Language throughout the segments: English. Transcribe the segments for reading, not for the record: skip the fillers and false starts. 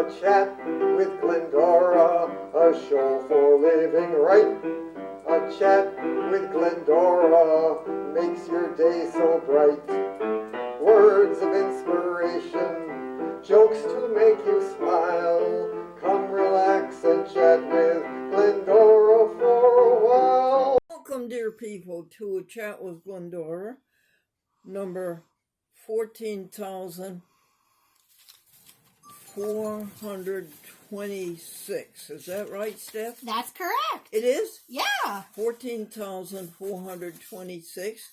A chat with Glendora, a show for living right. A chat with Glendora makes your day so bright. Words of inspiration, jokes to make you smile. Come relax and chat with Glendora for a while. Welcome, dear people, to A Chat with Glendora, number 14,426. Is that right, Steph? That's correct. It is? Yeah. 14,426.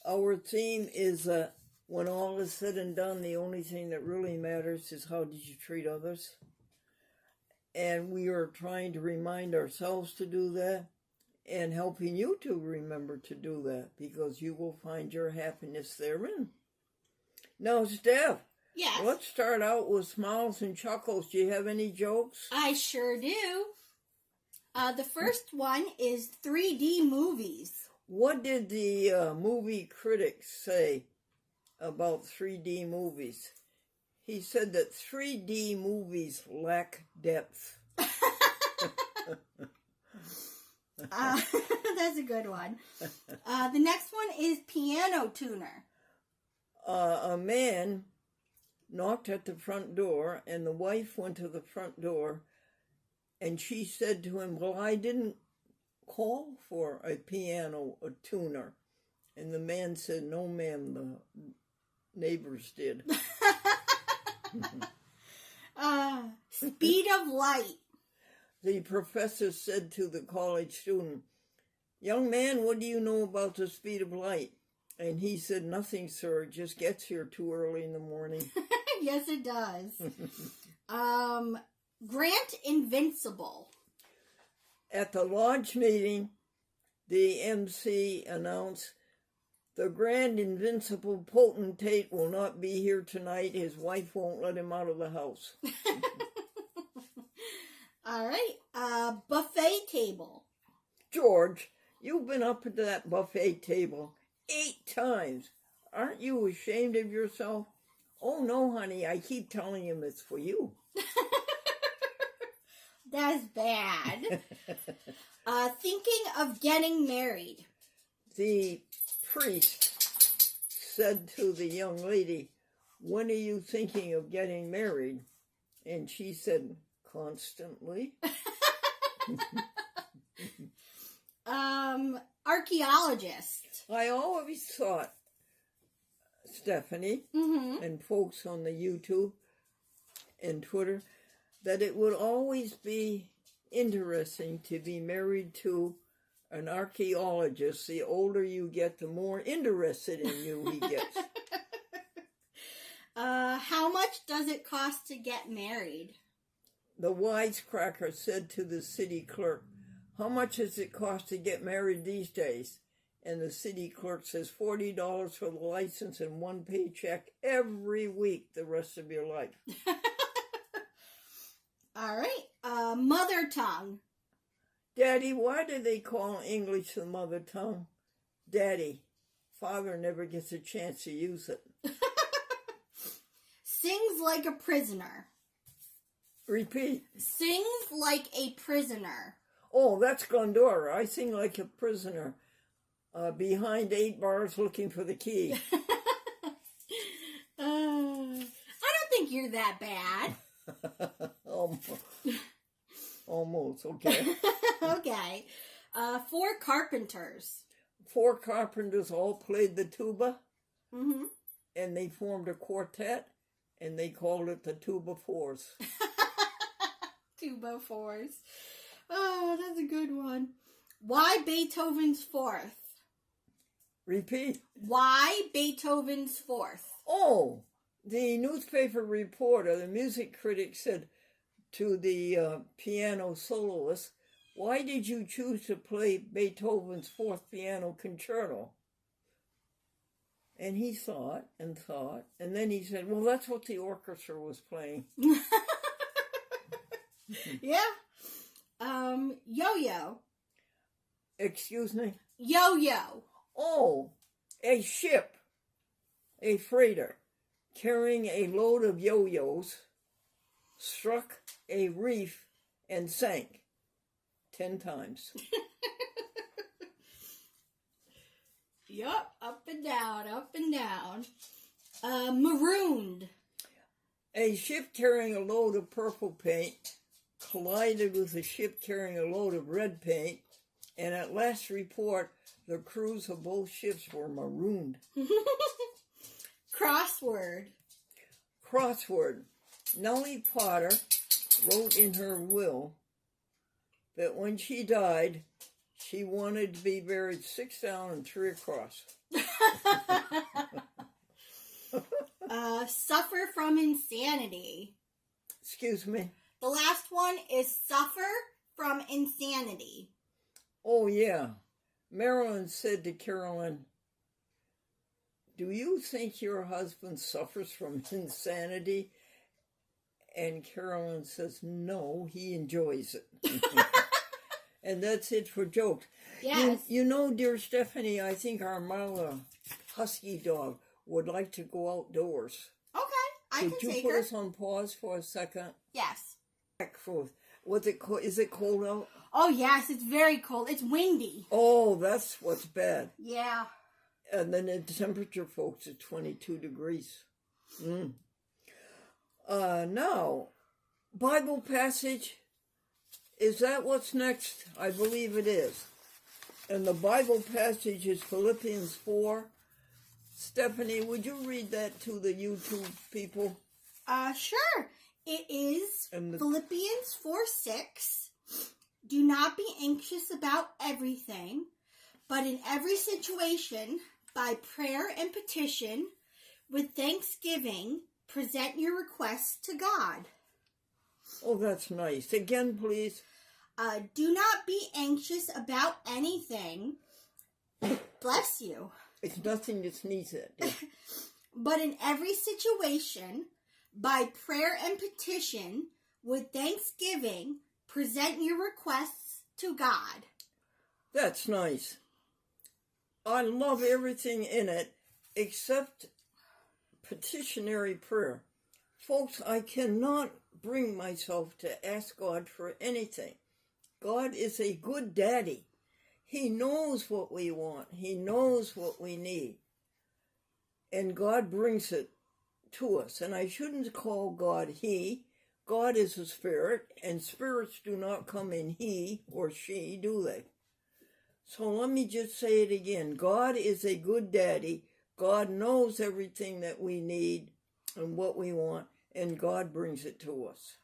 Our theme is when all is said and done, the only thing that really matters is how did you treat others? And we are trying to remind ourselves to do that and helping you to remember to do that because you will find your happiness therein. Now, Steph, Yes. let's start out with smiles and chuckles. Do you have any jokes? I sure do. The first one is 3D movies. What did the movie critics say about 3D movies? He said that 3D movies lack depth. That's a good one. The next one is piano tuner. A man knocked at the front door, and the wife went to the front door, and she said to him, "Well, I didn't call for a piano tuner." And the man said, "No, ma'am, the neighbors did." Speed of light. The professor said to the college student, "Young man, what do you know about the speed of light?" And he said, "Nothing, sir. It just gets here too early in the morning." Yes, it does. Grant Invincible. At the lodge meeting, the MC announced, "The Grand Invincible Potentate will not be here tonight. His wife won't let him out of the house." All right. Buffet table. "George, you've been up at that buffet table 8 times. Aren't you ashamed of yourself?" "Oh, no, honey. I keep telling him it's for you." That's bad. Thinking of getting married. The priest said to the young lady, "When are you thinking of getting married?" And she said, "Constantly." Archaeologist. I always thought, Stephanie, and folks on the YouTube and Twitter, that it would always be interesting to be married to an archaeologist. The older you get, the more interested in you he gets. How much does it cost to get married? The wisecracker said to the city clerk, "How much does it cost to get married these days?" And the city clerk says, $40 for the license and 1 paycheck every week the rest of your life. All right. Mother tongue. "Daddy, why do they call English the mother tongue?" "Daddy, father never gets a chance to use it." Sings like a prisoner. Repeat. Sings like a prisoner. "Oh, that's Glendora. I sing like a prisoner behind 8 bars looking for the key." I don't think you're that bad. Almost, okay. Okay. 4 carpenters. 4 carpenters all played the tuba, and they formed a quartet, and they called it the Tuba Fours. Tuba Fours. Oh, that's a good one. Why Beethoven's Fourth? Repeat. Why Beethoven's Fourth? Oh, the newspaper reporter, the music critic, said to the piano soloist, "Why did you choose to play Beethoven's 4th piano concerto?" And he thought, and then he said, "Well, that's what the orchestra was playing." Yeah. Yo-yo. Excuse me? Yo-yo. Oh, a ship, a freighter, carrying a load of yo-yos struck a reef and sank 10 times. Yup, up and down, up and down. Marooned. A ship carrying a load of purple paint collided with a ship carrying a load of red paint, and at last report, the crews of both ships were marooned. Crossword. Crossword. Nellie Potter wrote in her will that when she died, she wanted to be buried 6 down and 3 across. Suffer from insanity. Excuse me. The last one is suffer from insanity. Oh, yeah. Marilyn said to Carolyn, "Do you think your husband suffers from insanity?" And Carolyn says, "No, he enjoys it." And that's it for jokes. Yes. You know, dear Stephanie, I think our Marla husky dog would like to go outdoors. Okay, I Could can you take put her. us on pause for a second? Yes. Back forth. What's it cold? Is it cold out? Oh, yes, it's very cold. It's windy. Oh, that's what's bad. Yeah. And then the temperature, folks, is 22 degrees. Now, Bible passage, is that what's next? I believe it is. And the Bible passage is Philippians 4. Stephanie, would you read that to the YouTube people? Sure. It is And the- Philippians 4:6. Do not be anxious about everything, but in every situation, by prayer and petition, with thanksgiving, present your requests to God. Oh, that's nice. Again, please. Do not be anxious about anything. Bless you. It's nothing to sneeze at. But in every situation, by prayer and petition, with thanksgiving, present your requests to God. That's nice. I love everything in it except petitionary prayer. Folks, I cannot bring myself to ask God for anything. God is a good daddy. He knows what we want. He knows what we need. And God brings it to us. And I shouldn't call God he. God is a spirit, and spirits do not come in he or she, do they? So let me just say it again. God is a good daddy. God knows everything that we need and what we want, and God brings it to us.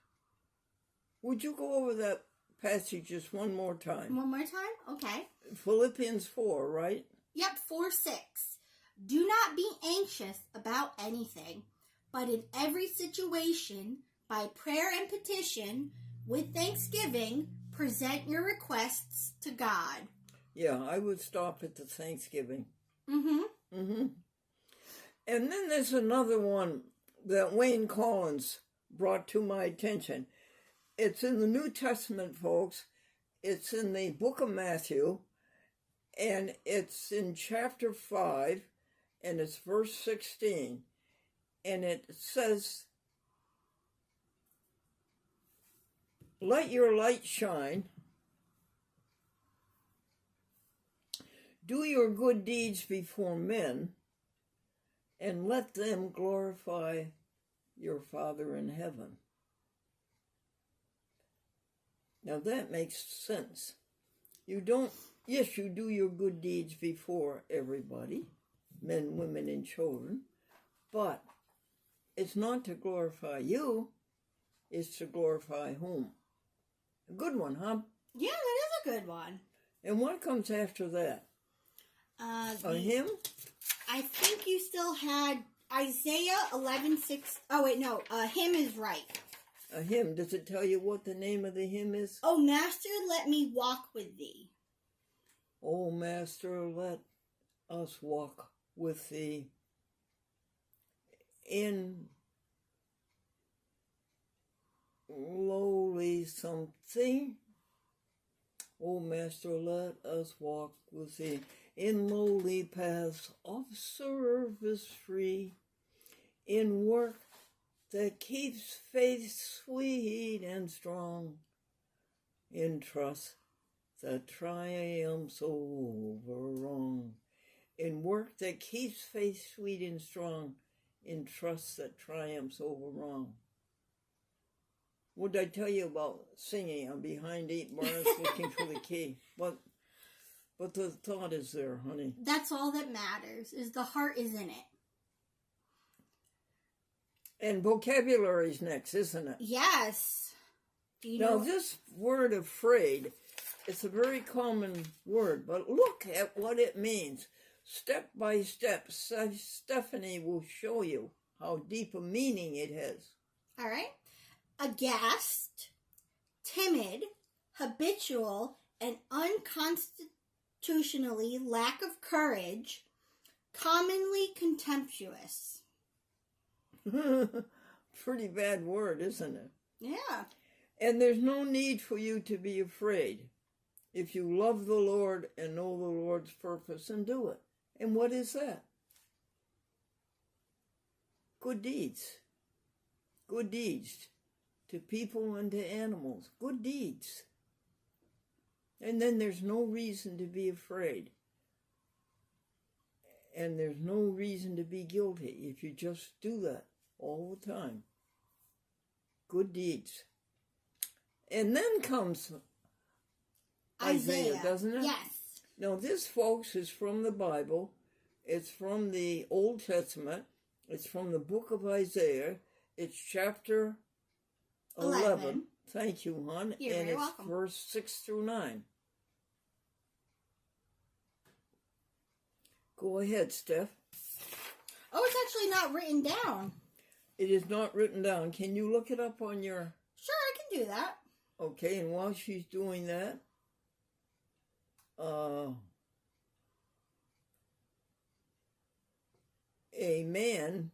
Would you go over that passage just one more time? One more time? Okay. Philippians 4, right? Yep, 4:6. Do not be anxious about anything, but in every situation, by prayer and petition, with thanksgiving, present your requests to God. Yeah, I would stop at the Thanksgiving. Mm-hmm. And then there's another one that Wayne Collins brought to my attention. It's in the New Testament, folks. It's in the book of Matthew, and it's in chapter 5, and it's verse 16. And it says, "Let your light shine. Do your good deeds before men, and let them glorify your Father in heaven." Now that makes sense. Yes, you do your good deeds before everybody, men, women, and children, but it's not to glorify you, it's to glorify whom? A good one, huh? Yeah, that is a good one. And what comes after that? A hymn? I think you still had Isaiah 11:6. Oh, wait, no. Hymn is right. A hymn. Does it tell you what the name of the hymn is? Oh, Master, let me walk with thee. Oh, Master, let us walk with thee in lowly something. Oh, Master, let us walk with thee in lowly paths of service free, in work that keeps faith sweet and strong, in trust that triumphs over wrong, in work that keeps faith sweet and strong, in trust that triumphs over wrong. What did I tell you about singing? I'm behind 8 bars looking for the key. But the thought is there, honey. That's all that matters, is the heart is in it. And vocabulary's next, isn't it? Yes. Do you Now, know? this word afraid, it's a very common word, but look at what it means. Step by step, Stephanie will show you how deep a meaning it has. All right. Aghast, timid, habitual, and unconstitutionally lack of courage, commonly contemptuous. Pretty bad word, isn't it? Yeah. And there's no need for you to be afraid if you love the Lord and know the Lord's purpose and do it. And what is that? Good deeds. Good deeds to people and to animals. Good deeds. And then there's no reason to be afraid. And there's no reason to be guilty if you just do that all the time. Good deeds. And then comes Isaiah, doesn't it? Yes. Now, this, folks, is from the Bible. It's from the Old Testament. It's from the book of Isaiah. It's chapter 11. Thank you, hon. You're and very it's welcome. verse 6 through 9. Go ahead, Steph. Oh, it's actually not written down. It is not written down. Can you look it up on your... Sure, I can do that. Okay, and while she's doing that, a man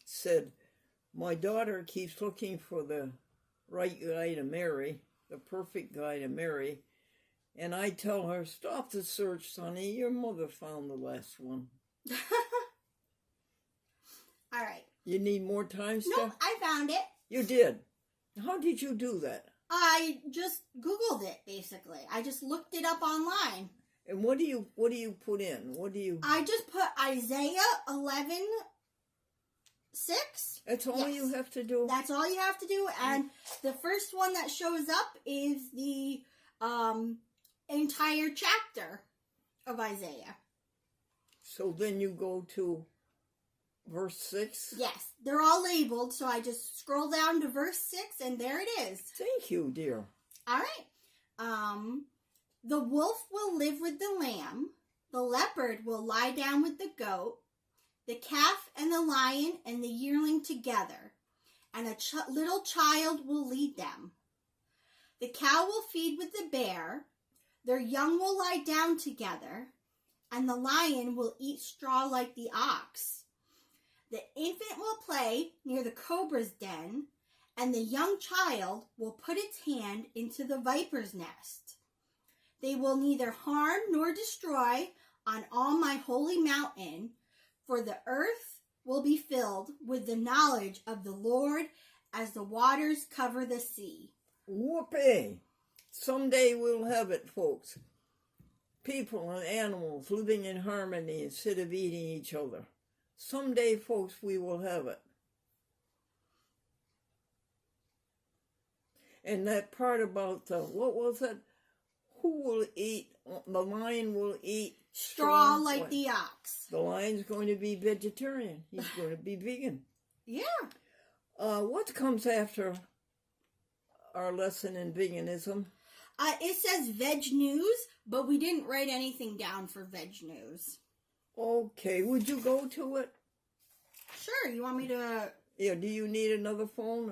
said, my daughter keeps looking for the right guy to marry, the perfect guy to marry, and I tell her, stop the search, sonny, your mother found the last one. All right. You need more time, Steph? Nope, I found it. You did. How did you do that? I just Googled it, basically. I just looked it up online. And what do you put in? I just put Isaiah 11:6. That's all you have to do? That's all you have to do. And the first one that shows up is the entire chapter of Isaiah. So then you go to verse 6? Yes, they're all labeled, so I just scroll down to verse 6, and there it is. Thank you, dear. All right. The wolf will live with the lamb. The leopard will lie down with the goat. The calf and the lion and the yearling together. And a little child will lead them. The cow will feed with the bear. Their young will lie down together. And the lion will eat straw like the ox. The infant will play near the cobra's den. And the young child will put its hand into the viper's nest. They will neither harm nor destroy on all my holy mountain, for the earth will be filled with the knowledge of the Lord as the waters cover the sea. Whoopee! Someday we'll have it, folks. People and animals living in harmony instead of eating each other. Someday, folks, we will have it. And that part about what was it? Who will eat? The lion will eat straw like the ox. The lion's going to be vegetarian. He's going to be vegan. Yeah. What comes after our lesson in veganism? It says veg news, but we didn't write anything down for veg news. Okay, would you go to it? Sure, you want me to... Yeah, do you need another phone?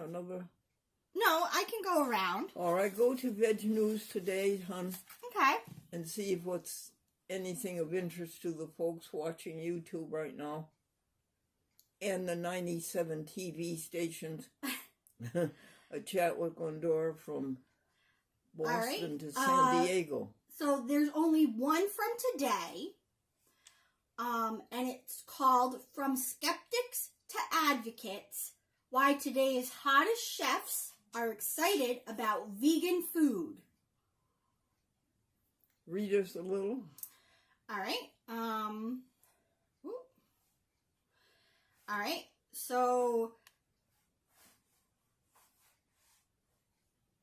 No, I can go around. All right, go to Veg News today, hon. Okay. And see if what's anything of interest to the folks watching YouTube right now. And the 97 TV stations. A chat with Glendora from Boston to San Diego. So there's only one from today. And it's called From Skeptics to Advocates, why today's hottest chefs are excited about vegan food. Read us a little. All right. All right. So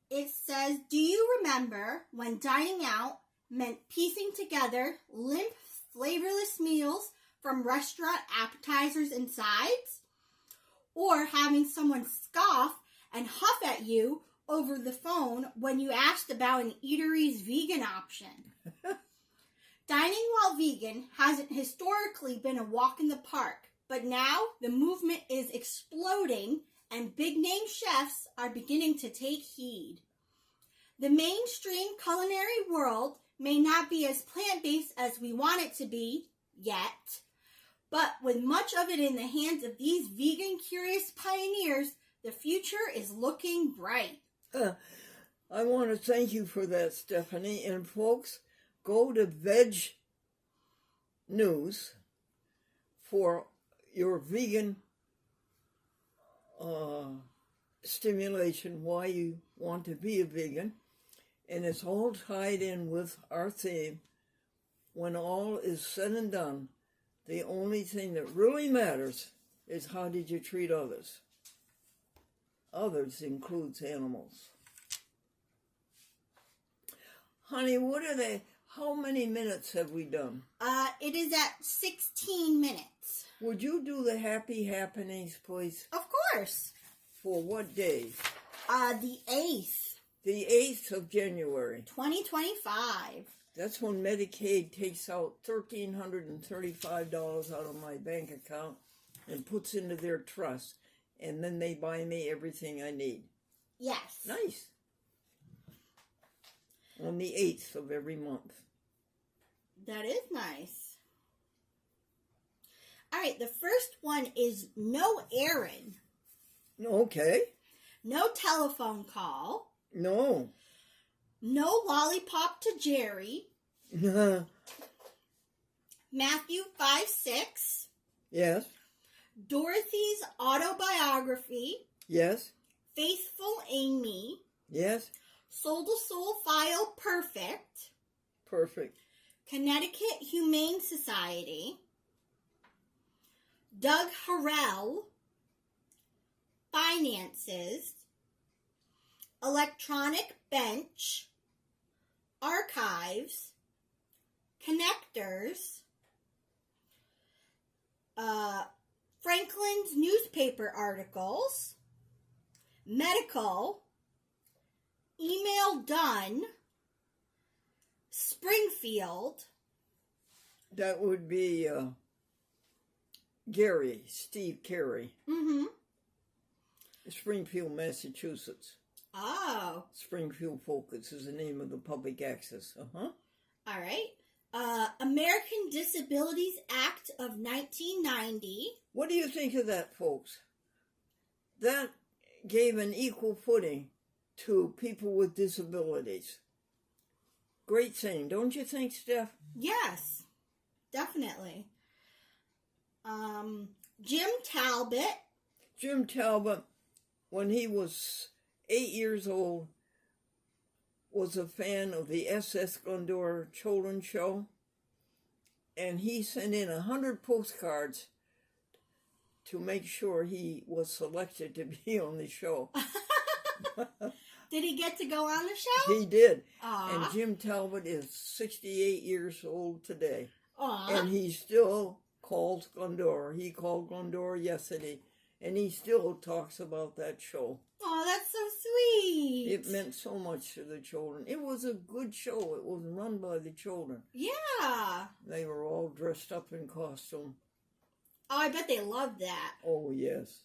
it says, do you remember when dining out meant piecing together limp, flavorless meals from restaurant appetizers and sides? Or having someone scoff and huff at you over the phone when you asked about an eatery's vegan option? Dining while vegan hasn't historically been a walk in the park, but now the movement is exploding and big-name chefs are beginning to take heed. The mainstream culinary world may not be as plant-based as we want it to be yet, but with much of it in the hands of these vegan-curious pioneers, the future is looking bright. I want to thank you for that, Stephanie. And folks, go to Veg News for your vegan stimulation, why you want to be a vegan. And it's all tied in with our theme. When all is said and done, the only thing that really matters is how did you treat others. Others includes animals. Honey, what are they? How many minutes have we done? It is at 16 minutes. Would you do the happy happenings, please? Of course. For what day? The 8th. The 8th of January. 2025. That's when Medicaid takes out $1,335 out of my bank account and puts into their trust. And then they buy me everything I need. Yes. Nice. On the 8th of every month. That is nice. All right, the first one is no errand. Okay. No telephone call. No. No lollipop to Jerry. Matthew 5:6. Yes. Dorothy's autobiography. Yes. Faithful Amy. Yes. Soul to Soul File Perfect. Perfect. Connecticut Humane Society. Doug Harrell. Finances. Electronic Bench. Archives. Connectors. Franklin's newspaper articles. Medical. Email done. Springfield. That would be Gary, Steve Carey. Mm-hmm. Springfield, Massachusetts. Oh. Springfield Focus is the name of the public access. All right. American Disabilities Act of 1990. What do you think of that, folks? That gave an equal footing to people with disabilities. Great thing, don't you think, Steph? Yes, definitely. Jim Talbot. Jim Talbot, when he was 8 years old, was a fan of the S.S. Glendora children's show, and he sent in 100 postcards to make sure he was selected to be on the show. Did he get to go on the show? He did. Aww. And Jim Talbot is 68 years old today. Aww. And he still calls Glendora. He called Glendora yesterday, and he still talks about that show. Oh, that's so sweet. It meant so much to the children. It was a good show. It was run by the children. Yeah. They were all dressed up in costume. Oh, I bet they loved that. Oh, yes.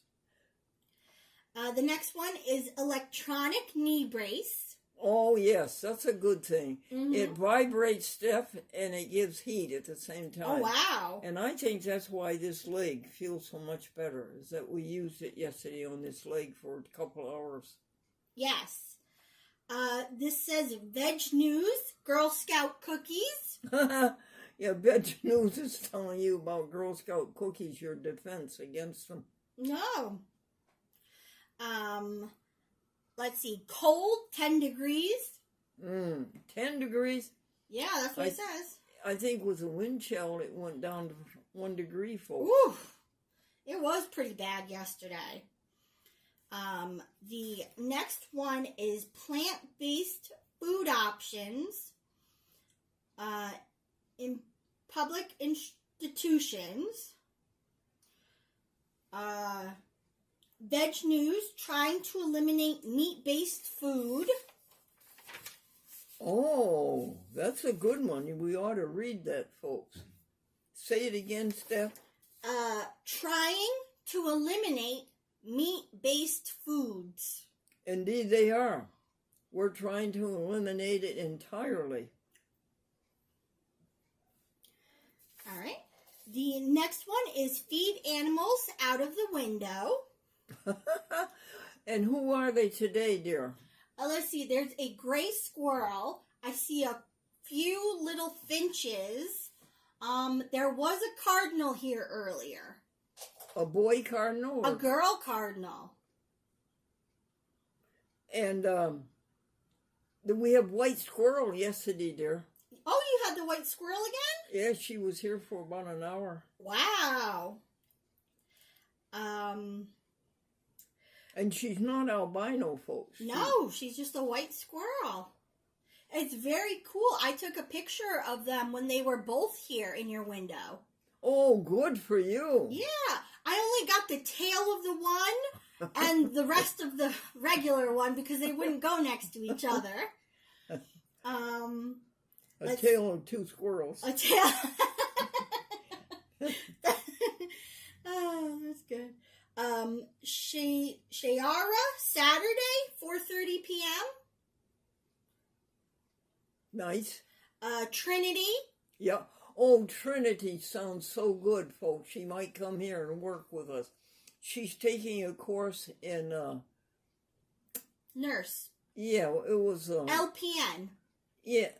The next one is electronic knee brace. Oh, yes. That's a good thing. Mm-hmm. It vibrates, Steph, and it gives heat at the same time. Oh, wow. And I think that's why this leg feels so much better, is that we used it yesterday on this leg for a couple hours. Yes. This says Veg News, Girl Scout cookies. Yeah, Veg News is telling you about Girl Scout cookies, your defense against them. No. let's see, cold, 10 degrees. 10 degrees. Yeah, that's what it says. I think with the wind chill, it went down to 1 degree, folks. Ooh, it was pretty bad yesterday. The next one is plant-based food options in public institutions. Veg News trying to eliminate meat-based food. Oh, that's a good one. We ought to read that, folks. Say it again, Steph. Trying to eliminate meat-based foods. Indeed, they are. We're trying to eliminate it entirely. All right. The next one is feed animals out of the window. And who are they today, dear? Let's see. There's a gray squirrel. I see a few little finches. There was a cardinal here earlier. A boy cardinal? A girl cardinal. And we have white squirrel yesterday, dear. Oh, you had the white squirrel again? Yeah, she was here for about an hour. Wow. And she's not albino, folks. No, she's just a white squirrel. It's very cool. I took a picture of them when they were both here in your window. Oh, good for you. Yeah. I only got the tail of the one and the rest of the regular one because they wouldn't go next to each other. A tail of two squirrels. A tail. Oh, that's good. Shayara, Saturday, 4:30 p.m. Nice. Trinity. Yeah. Oh, Trinity sounds so good, folks. She might come here and work with us. She's taking a course in... Nurse. Yeah, it was... LPN. Yeah.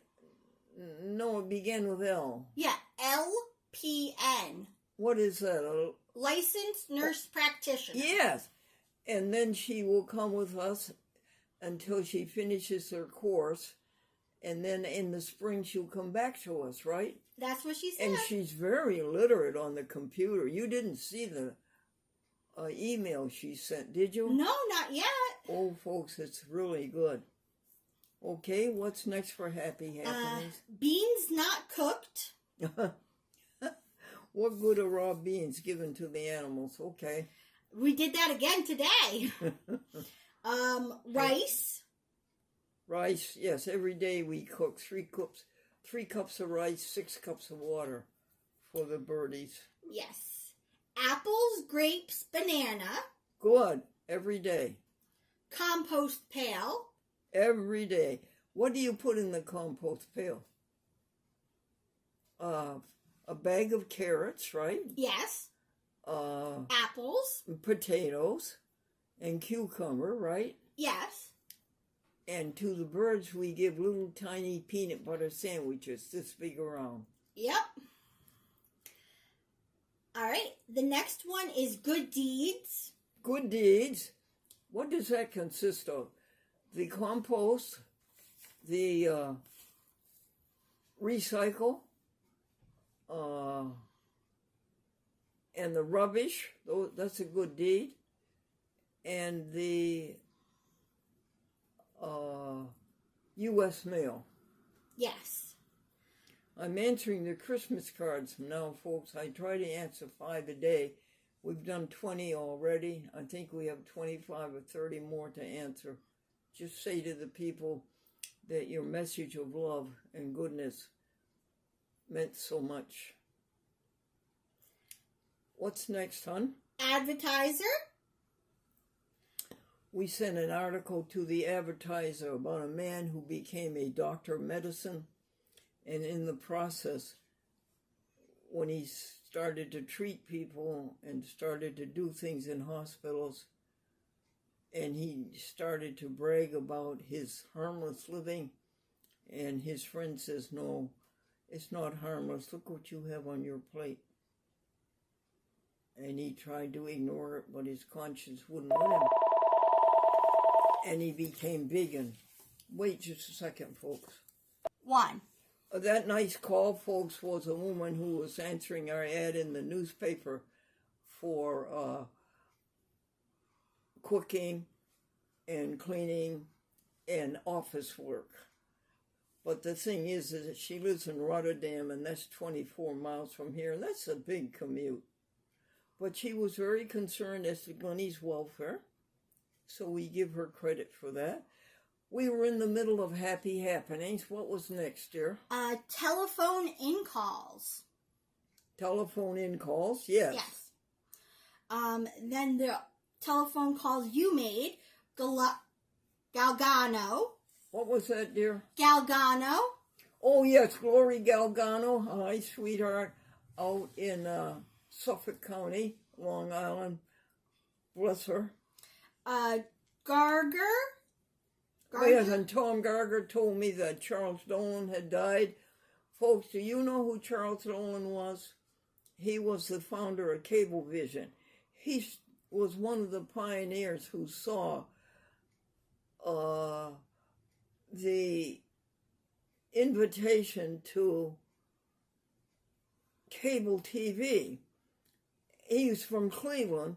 No, it began with L. Yeah, LPN. What is that? Licensed Nurse Practitioner. Yes. And then she will come with us until she finishes her course. And then in the spring, she'll come back to us, right? That's what she said. And she's very literate on the computer. You didn't see the email she sent, did you? No, not yet. Oh, folks, it's really good. Okay, what's next for Happy Happenings? Beans not cooked. What good are raw beans given to the animals? Okay. We did that again today. Rice. Rice, yes. Every day we cook 3 cups of rice, 6 cups of water for the birdies. Yes. Apples, grapes, banana. Good. Every day. Compost pail. Every day. What do you put in the compost pail? A bag of carrots, right? Yes. Apples. Potatoes and cucumber, right? Yes. And to the birds, we give little tiny peanut butter sandwiches this big around. Yep. All right. The next one is good deeds. Good deeds. What does that consist of? The compost, the recycle, and the rubbish. That's a good deed. And the U.S. mail. Yes. I'm answering the Christmas cards now, folks. I try to answer 5 a day. We've done 20 already. I think we have 25 or 30 more to answer. Just say to the people that your message of love and goodness meant so much. What's next, hon? Advertiser. We sent an article to the Advertiser about a man who became a doctor of medicine, and in the process, when he started to treat people and started to do things in hospitals, and he started to brag about his harmless living, and his friend says, no, it's not harmless. Look what you have on your plate. And he tried to ignore it, but his conscience wouldn't let him. and he became vegan. Wait just a second, folks. 1. That nice call, folks, was a woman who was answering our ad in the newspaper for cooking and cleaning and office work. But the thing is that she lives in Rotterdam, and that's 24 miles from here, and that's a big commute. But she was very concerned as to Glennie's welfare, so we give her credit for that. We were in the middle of happy happenings. What was next, dear? Telephone in calls. Telephone in calls? Yes. Yes. Then the telephone calls you made, Galgano. What was that, dear? Galgano. Oh, yes, Glory Galgano. Hi, sweetheart. Out in Suffolk County, Long Island. Bless her. Garger. Yes, and Tom Garger told me that Charles Dolan had died. Folks, do you know who Charles Dolan was? He was the founder of Cablevision. He was one of the pioneers who saw the invitation to cable TV. He was from Cleveland,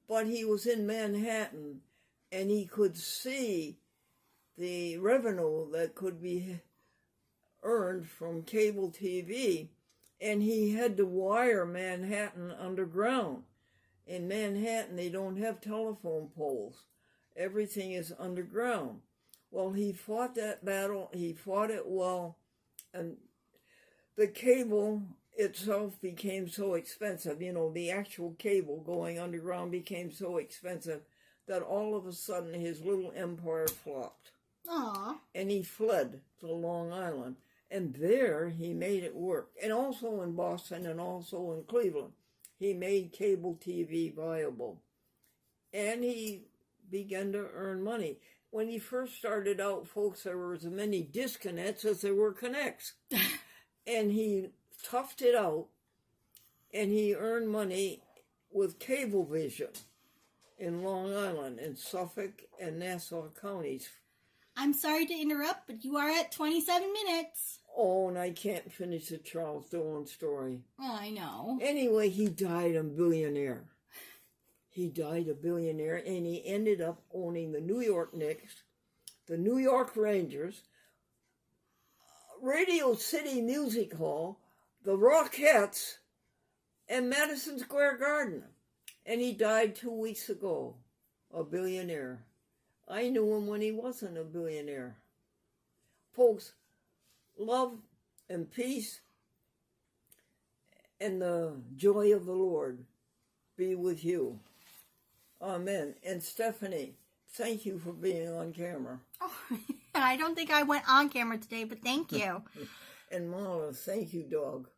but he was in Manhattan, and he could see the revenue that could be earned from cable TV, and he had to wire Manhattan underground. In Manhattan, they don't have telephone poles. Everything is underground. Well, he fought that battle. He fought it well, and the cable itself became so expensive. You know, the actual cable going underground became so expensive that all of a sudden his little empire flopped. Aww. And he fled to Long Island. And there he made it work. And also in Boston and also in Cleveland. He made cable TV viable. And he began to earn money. When he first started out, folks, there were as many disconnects as there were connects. And he toughed it out, and he earned money with Cablevision in Long Island, in Suffolk and Nassau counties. I'm sorry to interrupt, but you are at 27 minutes. Oh, and I can't finish the Charles Dolan story. Oh, I know. Anyway, he died a billionaire. He died a billionaire, and he ended up owning the New York Knicks, the New York Rangers, Radio City Music Hall, the Rockettes, and Madison Square Garden. And he died 2 weeks ago, a billionaire. I knew him when he wasn't a billionaire. Folks, love and peace and the joy of the Lord be with you. Amen. And Stephanie, thank you for being on camera. Oh, I don't think I went on camera today, but thank you. And Mama, thank you, dog.